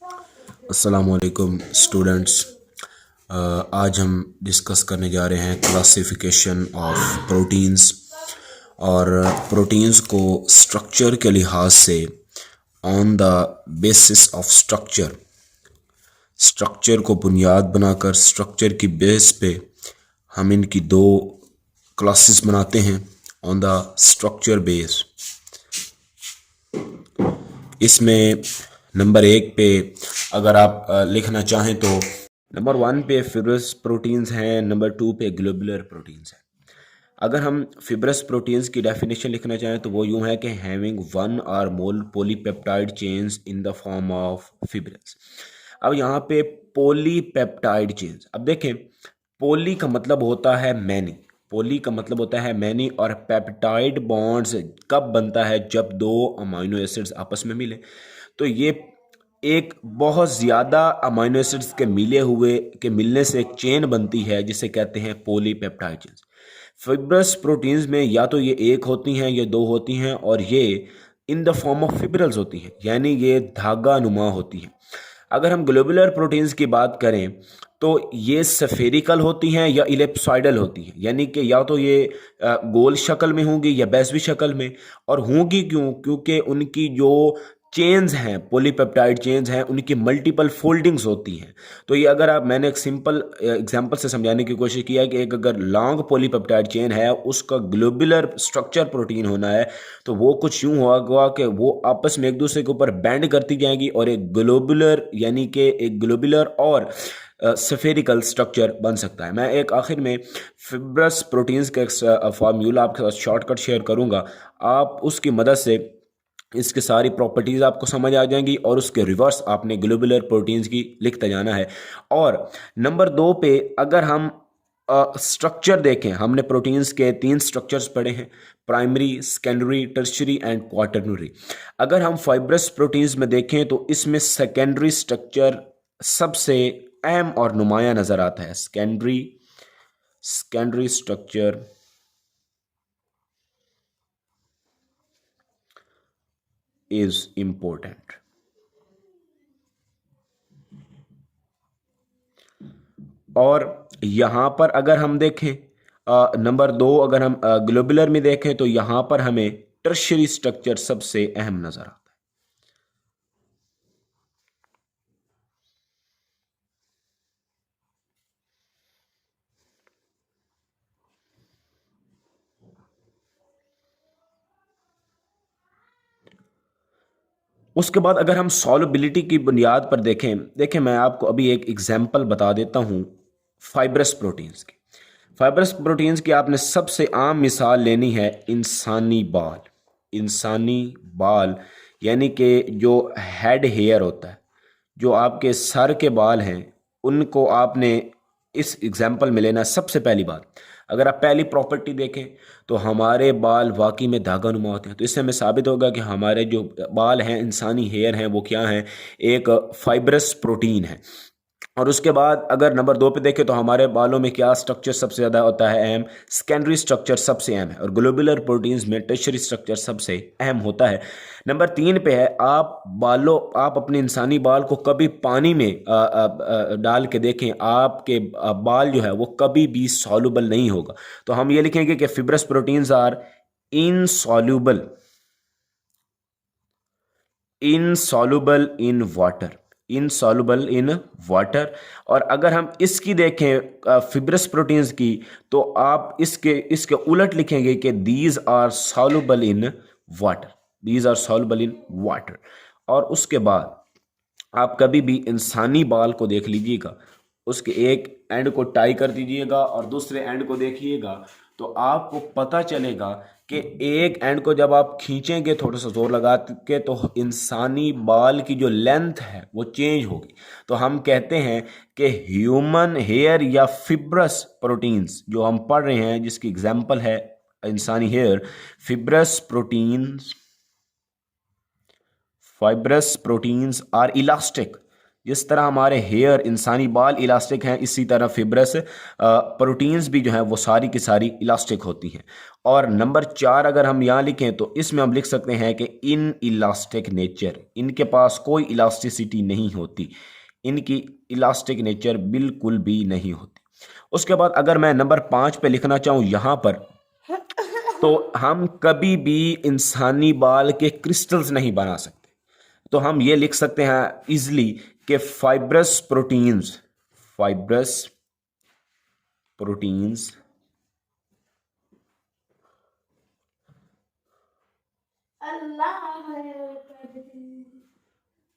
अस्सलामुअलैकुम स्टूडेंट्स। आज हम डिस्कस करने जा रहे हैं क्लासिफिकेशन ऑफ प्रोटीन्स और प्रोटीन्स को स्ट्रक्चर के लिहाज से on the basis of structure को बुनियाद बनाकर स्ट्रक्चर की बेस पे हम इनकी दो क्लासेस बनाते हैं ऑन द स्ट्रक्चर बेस। इसमें नंबर 1 पे अगर आप लिखना चाहें तो नंबर 1 पे फिब्रस प्रोटीन्स हैं, नंबर 2 पे ग्लोबुलर प्रोटीन्स हैं। अगर हम फिब्रस प्रोटीन्स की डेफिनेशन लिखना चाहें तो वो यूं है कि having one or more polypeptide chains in the form of fibrous. अब यहाँ पे पॉलीपेप्टाइड चेन्स, अब देखें पोली का मतलब होता है मैनी, पोली का मतलब होता है मैनी और पेप्टाइड बॉन्ड्स कब बनता है जब दो अमाइनो एसिड्स आपस में मिले। तो ये एक बहुत ज़्यादा अमाइनो एसिड्स के मिलने से एक चेन बनती है जिसे कहते हैं पॉलीपेप्टाइड चेन्स। फिब्रस प्रोटीन्स में या तो ये एक होती हैं या दो होती हैं और ये इन द फॉर्म ऑफ फिब्रल्स होती हैं, यानी ये धागा नुमा होती हैं। अगर हम ग्लोबुलर प्रोटीन्स की बात करें तो ये सफेरिकल होती हैं या इलिप्सॉइडल होती हैं, यानी कि या तो ये गोल शक्ल में होंगी या बेसवी शक्ल में। और होंगी क्यों? क्योंकि उनकी जो चेन्स हैं, पॉलीपेप्टाइड चेन्स हैं, उनकी मल्टीपल फोल्डिंग्स होती हैं। तो ये अगर आप, मैंने एक सिंपल एग्जांपल से समझाने की कोशिश किया है कि एक अगर लॉन्ग पॉलीपेप्टाइड चेन है, उसका ग्लोबुलर स्ट्रक्चर प्रोटीन होना है तो वो कुछ यूं होगा कि वो आपस में एक दूसरे के ऊपर बैंड करती जाएंगी और एक ग्लोबुलर यानी कि एक ग्लोबुलर और सफेरिकल स्ट्रक्चर बन सकता है। मैं एक आखिर में फिब्रस प्रोटीन्स का एक फार्मूला आपके साथ शॉर्टकट शेयर करूंगा, आप उसकी मदद से इसके सारी प्रॉपर्टीज़ आपको समझ आ जाएंगी और उसके रिवर्स आपने ग्लोबुलर प्रोटीन्स की लिखते जाना है। और नंबर 2 पे अगर हम स्ट्रक्चर देखें, हमने प्रोटीन्स के 3 स्ट्रक्चर्स पढ़े हैं, primary, secondary, tertiary and quaternary. अगर हम फाइब्रस प्रोटीन्स में देखें तो इसमें सेकेंडरी स्ट्रक्चर सबसे अहम और नुमाया नज़र आता है। Secondary structure is important. और यहाँ पर अगर हम देखें नंबर 2, अगर हम ग्लोबुलर में देखें तो यहाँ पर हमें टर्शियरी स्ट्रक्चर सबसे अहम नजर आता है। उसके बाद अगर हम सॉल्युबिलिटी की बुनियाद पर देखें मैं आपको अभी एक एग्जांपल बता देता हूँ फाइब्रस प्रोटीन्स की। फाइब्रस प्रोटीन्स की आपने सबसे आम मिसाल लेनी है इंसानी बाल। इंसानी बाल यानी कि जो हेड हेयर होता है, जो आपके सर के बाल हैं, उनको आपने इस एग्जाम्पल में लेना। सबसे पहली बात, अगर आप पहली प्रॉपर्टी देखें तो हमारे बाल वाकई में धागा नुमा होते हैं। तो इससे हमें साबित होगा कि हमारे जो बाल हैं, इंसानी हेयर हैं, वो क्या हैं? एक फाइब्रस प्रोटीन है। और उसके बाद अगर नंबर 2 पे देखें तो हमारे बालों में क्या स्ट्रक्चर सबसे ज़्यादा होता है? अहम सेकेंडरी स्ट्रक्चर सबसे अहम है और ग्लोबुलर प्रोटीन्स में टर्शियरी स्ट्रक्चर सबसे अहम होता है। नंबर 3 पे है, आप अपने इंसानी बाल को कभी पानी में डाल के देखें, आपके बाल जो है वो कभी भी सॉल्युबल नहीं होगा। तो हम ये लिखेंगे कि fibrous proteins are insoluble insoluble in water, insoluble in water. और अगर हम इसकी देखें फिब्रस प्रोटीन्स की, तो आप इसके इसके उलट लिखेंगे कि these are soluble in water, these are soluble in water. और उसके बाद आप कभी भी इंसानी बाल को देख लीजिएगा, उसके एक एंड को टाई कर दीजिएगा और दूसरे एंड को देखिएगा, तो आपको पता चलेगा कि एक एंड को जब आप खींचेंगे थोड़ा सा जोर लगा के, तो इंसानी बाल की जो लेंथ है वो चेंज होगी। तो हम कहते हैं कि ह्यूमन हेयर या फिब्रस प्रोटीन्स जो हम पढ़ रहे हैं, जिसकी एग्जांपल है इंसानी hair, fibrous proteins are elastic, जिस तरह हमारे हेयर इंसानी बाल इलास्टिक हैं, इसी तरह फिब्रस प्रोटीन्स भी जो हैं वो सारी की सारी इलास्टिक होती हैं। और नंबर 4 अगर हम यहाँ लिखें तो इसमें हम लिख सकते हैं कि इन इलास्टिक नेचर, इनके पास कोई इलास्टिसिटी नहीं होती, इनकी इलास्टिक नेचर बिल्कुल भी नहीं होती। उसके बाद अगर मैं नंबर 5 पे लिखना चाहूँ यहाँ पर, तो हम कभी भी इंसानी बाल के क्रिस्टल्स नहीं बना सकते। तो हम ये लिख सकते हैं इजली कि fibrous proteins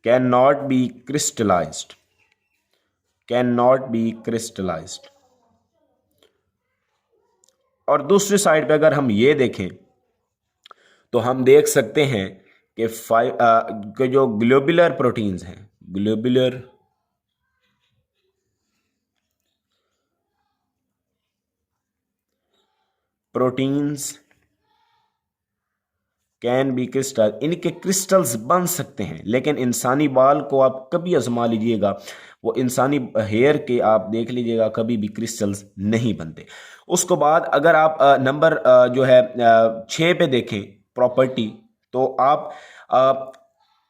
can not be crystallised. और दूसरी साइड पे अगर हम ये देखें तो हम देख सकते हैं कि जो ग्लोबुलर प्रोटीन्स हैं, globular proteins can be crystal, इनके क्रिस्टल्स बन सकते हैं, लेकिन इंसानी बाल को आप कभी आजमा लीजिएगा, वो इंसानी हेयर के आप देख लीजिएगा, कभी भी क्रिस्टल्स नहीं बनते। उसके बाद अगर आप नंबर जो है 6 पे देखें प्रॉपर्टी, तो आप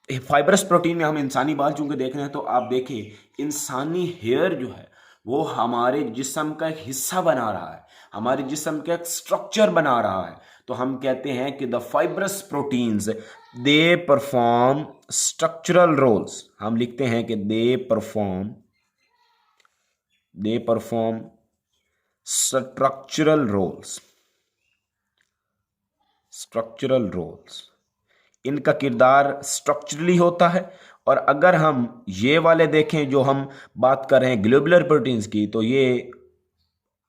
फाइब्रस प्रोटीन में हम इंसानी बाल चूंकि देख रहे हैं, तो आप देखें इंसानी हेयर जो है वो हमारे जिस्म का एक हिस्सा बना रहा है, हमारे जिस्म का एक स्ट्रक्चर बना रहा है। तो हम कहते हैं कि the fibrous proteins they perform structural roles, हम लिखते हैं कि दे परफॉर्म स्ट्रक्चरल रोल्स, इनका किरदार स्ट्रक्चरली होता है। और अगर हम ये वाले देखें जो हम बात कर रहे हैं ग्लोबुलर प्रोटीन्स की, तो ये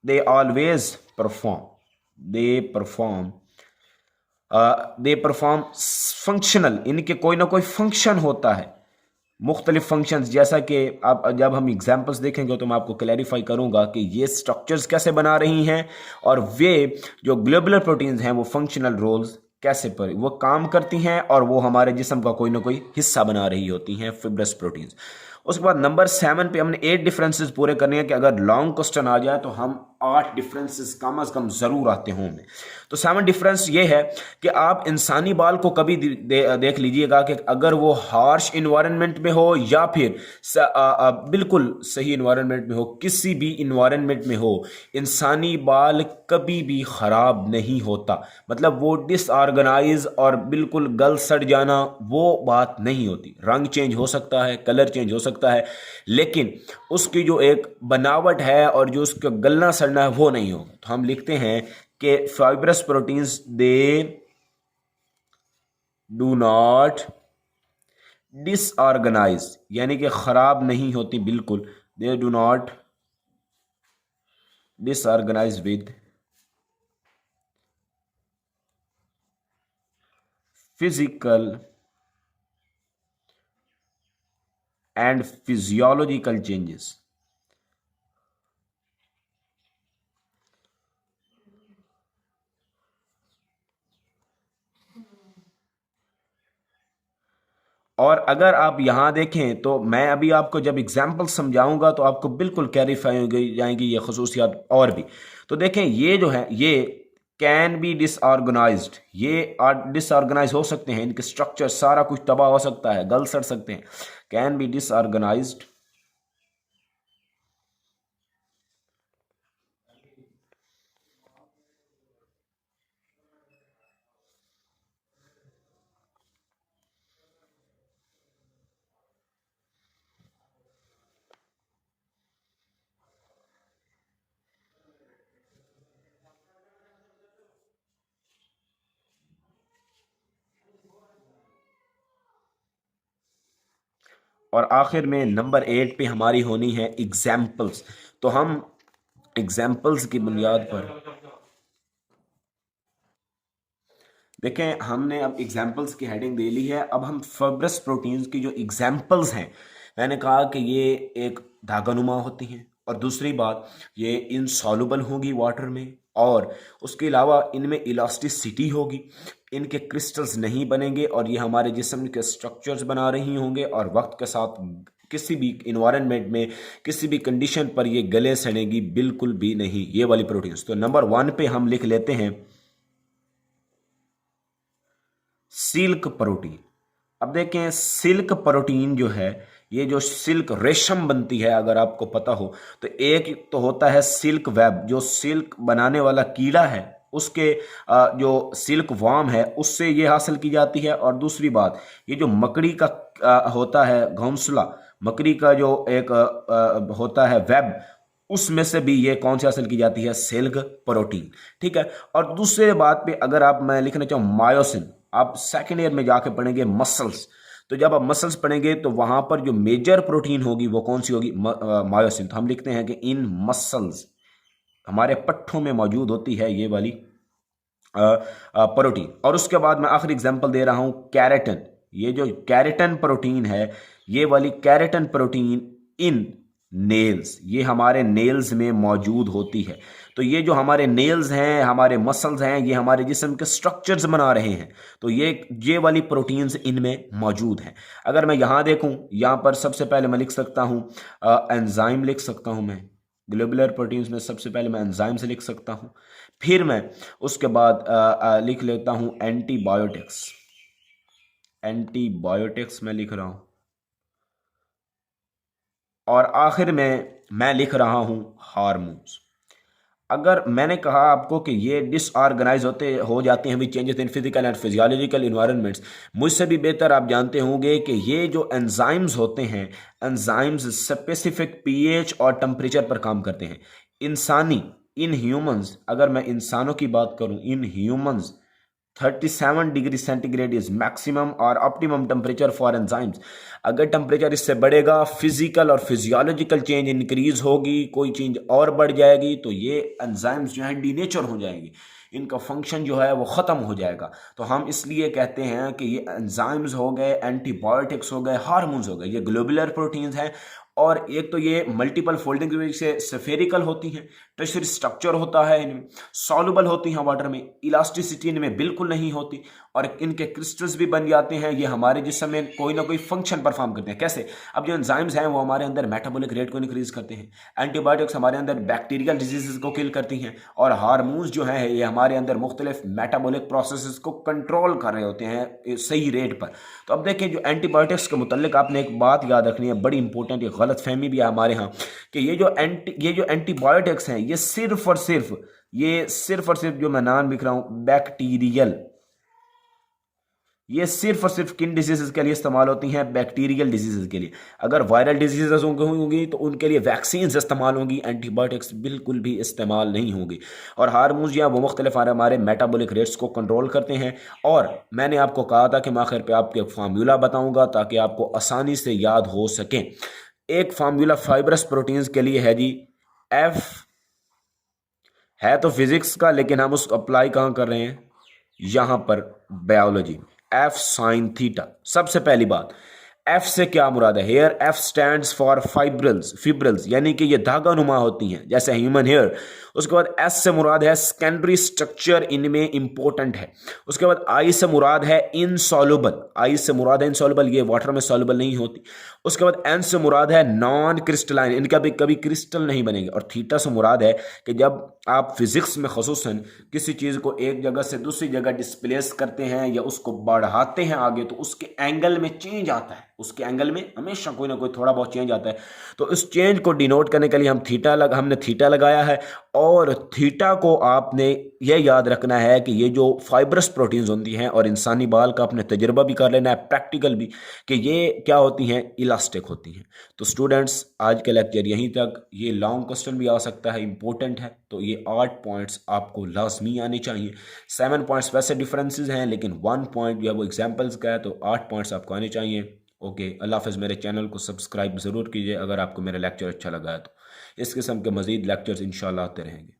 दे ऑलवेज परफॉर्म फंक्शनल, इनके कोई ना कोई फंक्शन होता है, मुख्तलिफ फंक्शंस, जैसा कि आप जब हम एग्जाम्पल्स देखेंगे तो मैं आपको क्लैरिफाई करूंगा कि ये स्ट्रक्चर्स कैसे बना रही हैं और वे जो ग्लोबुलर प्रोटीन्स हैं वो फंक्शनल रोल्स कैसे पर वो काम करती हैं और वो हमारे जिस्म का कोई ना कोई हिस्सा बना रही होती हैं फिब्रस प्रोटीन्स। उसके बाद नंबर 7 पे हमने 8 डिफरेंसेस पूरे करने हैं कि अगर लॉन्ग क्वेश्चन आ जाए तो हम 8 डिफरेंसेस कम अज कम जरूर आते होंगे। तो 7 डिफरेंस ये है कि आप इंसानी बाल को कभी देख लीजिएगा कि अगर वो हार्श इन्वायरमेंट में हो या फिर बिल्कुल सही इन्वायरमेंट में हो, किसी भी इन्वायरमेंट में हो, इंसानी बाल कभी भी खराब नहीं होता। मतलब वो डिसऑर्गेनाइज और बिल्कुल गल सड़ जाना वो बात नहीं होती। रंग चेंज हो सकता है, कलर चेंज हो सकता है, लेकिन उसकी जो एक बनावट है और जो उसका गलना सड़ना है वो नहीं होगा। तो हम लिखते हैं कि fibrous proteins they do not disorganise, यानी कि खराब नहीं होती बिल्कुल, they do not disorganise with physical and physiological changes. और अगर आप यहां देखें तो मैं अभी आपको जब एग्जाम्पल समझाऊंगा तो आपको बिल्कुल क्लैरिफाई हो जाएंगी ये खसूसियात और भी। तो देखें ये जो है ये कैन बी डिसऑर्गेनाइज्ड, ये डिसऑर्गेनाइज हो सकते हैं, इनके स्ट्रक्चर सारा कुछ तबाह हो सकता है, गल सड़ सकते हैं। कैन बी डिसऑर्गेनाइज्ड और आखिर में नंबर 8 पे हमारी होनी है एग्जाम्पल्स। तो हम एग्जाम्पल्स की बुनियाद पर देखें, हमने अब एग्जाम्पल्स की हेडिंग दे ली है। अब हम फाइब्रस प्रोटीन्स की जो एग्जाम्पल्स हैं, मैंने कहा कि ये एक धागानुमा होती हैं और दूसरी बात ये इनसॉल्युबल होगी वाटर में, और उसके अलावा इनमें इलास्टिसिटी होगी, इनके क्रिस्टल्स नहीं बनेंगे और ये हमारे जिस्म के स्ट्रक्चर्स बना रही होंगे और वक्त के साथ किसी भी इन्वायरमेंट में, किसी भी कंडीशन पर ये गले सड़ेगी बिल्कुल भी नहीं, ये वाली प्रोटीन्स। तो नंबर 1 पे हम लिख लेते हैं सिल्क प्रोटीन। अब देखें सिल्क प्रोटीन जो है, ये जो सिल्क रेशम बनती है, अगर आपको पता हो तो एक तो होता है सिल्क वेब, जो सिल्क बनाने वाला कीड़ा है उसके जो सिल्क वार्म है उससे ये हासिल की जाती है। और दूसरी बात, ये जो मकड़ी का होता है घोंसला, मकड़ी का जो एक होता है वेब, उसमें से भी ये कौन सी हासिल की जाती है, सिल्क प्रोटीन। ठीक है। और दूसरे बात पे अगर आप मैं लिखना चाहूँ मायोसिन, आप सेकेंड ईयर में जाके पढ़ेंगे मसल्स, तो जब आप मसल्स पढ़ेंगे तो वहां पर जो मेजर प्रोटीन होगी वो कौन सी होगी, मायोसिन। तो हम लिखते हैं कि इन मसल्स, हमारे पट्ठों में मौजूद होती है ये वाली प्रोटीन। और उसके बाद मैं आखिरी एग्जांपल दे रहा हूं कैरेटिन। ये जो कैरेटिन प्रोटीन है, ये वाली कैरेटिन प्रोटीन इन नेल्स, ये हमारे नेल्स में मौजूद होती है। तो ये जो हमारे नेल्स हैं, हमारे मसल्स हैं, ये हमारे जिस्म के स्ट्रक्चर्स बना रहे हैं, तो ये वाली प्रोटीन्स इनमें मौजूद हैं। अगर मैं यहाँ देखूँ, यहाँ पर सबसे पहले मैं लिख सकता हूँ एंजाइम लिख सकता हूँ, मैं ग्लोबुलर प्रोटीन्स में सबसे पहले मैं एंजाइम से लिख सकता हूँ। फिर मैं उसके बाद लिख लेता हूँ एंटीबायोटिक्स, एंटीबायोटिक्स मैं लिख रहा हूँ। और आखिर में मैं लिख रहा हूं हार्मोन्स। अगर मैंने कहा आपको कि ये डिसऑर्गेनाइज हो जाते हैं with changes in physical and physiological environments, मुझसे भी बेहतर आप जानते होंगे कि ये जो एंजाइम्स होते हैं, एंजाइम्स स्पेसिफिक पीएच और टेम्परेचर पर काम करते हैं। इन ह्यूमंस, अगर मैं इंसानों की बात करूं, in humans 37 degree centigrade is maximum और ऑप्टिमम टेम्परेचर फॉर एंजाइम्स। अगर टेम्परेचर इससे बढ़ेगा, फिजिकल और फिजियोलॉजिकल चेंज इंक्रीज होगी, कोई चेंज और बढ़ जाएगी, तो ये एंजाइम्स जो है डीनेचर हो जाएंगे, इनका फंक्शन जो है वो ख़त्म हो जाएगा। तो हम इसलिए कहते हैं कि ये एंजाइम्स हो गए, एंटीबायोटिक्स हो गए, हार्मोन्स हो गए, ये ग्लोबुलर प्रोटीन्स हैं। और एक तो ये मल्टीपल फोल्डिंग की वजह से स्फेरिकल होती हैं, टर्शियरी स्ट्रक्चर होता है इनमें, सॉल्युबल होती हैं वाटर में, इलास्टिसिटी इनमें बिल्कुल नहीं होती, और इनके क्रिस्टल्स भी बन जाते हैं। ये हमारे जिस्म में कोई ना कोई फंक्शन परफॉर्म करते हैं। कैसे? अब जो एंजाइम्स हैं वो हमारे अंदर मेटाबॉलिक रेट को इंक्रीज करते हैं, एंटीबायोटिक्स हमारे अंदर बैक्टीरियल डिजीजेस को किल करती हैं, और हार्मोन्स जो है ये हमारे अंदर मुख्तलिफ मेटाबॉलिक प्रोसेस को कंट्रोल कर रहे होते हैं सही रेट पर। तो अब देखें, जो एंटीबायोटिक्स के मुतल्लिक आपने एक बात याद रखनी है, बड़ी इंपॉर्टेंट, ये गलत फहमी भी है हमारे यहाँ, कि ये जो एंटीबायोटिक्स हैं ये सिर्फ और सिर्फ जो मैं नाम लिख रहा हूं बैक्टीरियल, ये सिर्फ और सिर्फ किन डिजीजेस के लिए इस्तेमाल होती हैं, बैक्टीरियल डिजीजेस के लिए। अगर वायरल डिजीजेस होंगी तो उनके लिए वैक्सीन इस्तेमाल होंगी, एंटीबायोटिक्स बिल्कुल भी इस्तेमाल नहीं होंगी। और हार्मोन्स जो वो मुख्तलिफ हमारे मेटाबॉलिक रेट्स को कंट्रोल करते हैं। और मैंने आपको कहा था कि मैं आखिर पे आपको एक फार्मूला बताऊंगा ताकि आपको आसानी से याद हो सके। एक फार्मूला फाइब्रस प्रोटीन्स के लिए है जी, एफ है तो फिजिक्स का, लेकिन हम उसको अप्लाई कहाँ कर रहे हैं, यहां पर बायोलॉजी। F sine theta. सबसे पहली बात, एफ से क्या मुराद है? Hair F stands for fibrils, यानी कि ये धागा नुमा होती हैं जैसे ह्यूमन हेयर। उसके बाद एस से मुराद है सेकेंडरी स्ट्रक्चर इनमें इंपॉर्टेंट है। उसके बाद आई से मुराद है इनसॉल्युबल, ये वाटर में सॉल्युबल नहीं होती। उसके बाद एन से मुराद है नॉन क्रिस्टलाइन, इनका भी कभी क्रिस्टल नहीं बनेंगे। और थीटा से मुराद है कि जब आप फिजिक्स में खसूसन किसी चीज़ को एक जगह से दूसरी जगह डिस्प्लेस करते हैं या उसको बढ़ाते हैं आगे, तो उसके एंगल में चेंज आता है, उसके एंगल में हमेशा कोई ना कोई थोड़ा बहुत चेंज आता है। तो इस चेंज को डिनोट करने के लिए हमने थीटा लगाया है। और थीटा को आपने यह याद रखना है कि ये जो फाइब्रस प्रोटीन्स होती हैं, और इंसानी बाल का आपने तजुर्बा भी कर लेना है, प्रैक्टिकल भी, कि ये क्या होती हैं, इलास्टिक होती हैं। तो स्टूडेंट्स, आज का लेक्चर यहीं तक। ये लॉन्ग क्वेश्चन भी आ सकता है, इंपॉर्टेंट है, तो ये 8 पॉइंट्स आपको लाजमी आने चाहिए। 7 पॉइंट्स वैसे डिफरेंसेस हैं, लेकिन 1 पॉइंट जो है वो एग्जाम्पल्स का है, तो 8 पॉइंट्स आपको आने चाहिए। ओके, अल्लाह हाफ़िज़। मेरे चैनल को सब्सक्राइब ज़रूर कीजिए अगर आपको मेरा लेक्चर अच्छा लगा है तो। इस किस्म के मज़ीद लेक्चर्स इंशाल्लाह आते रहेंगे।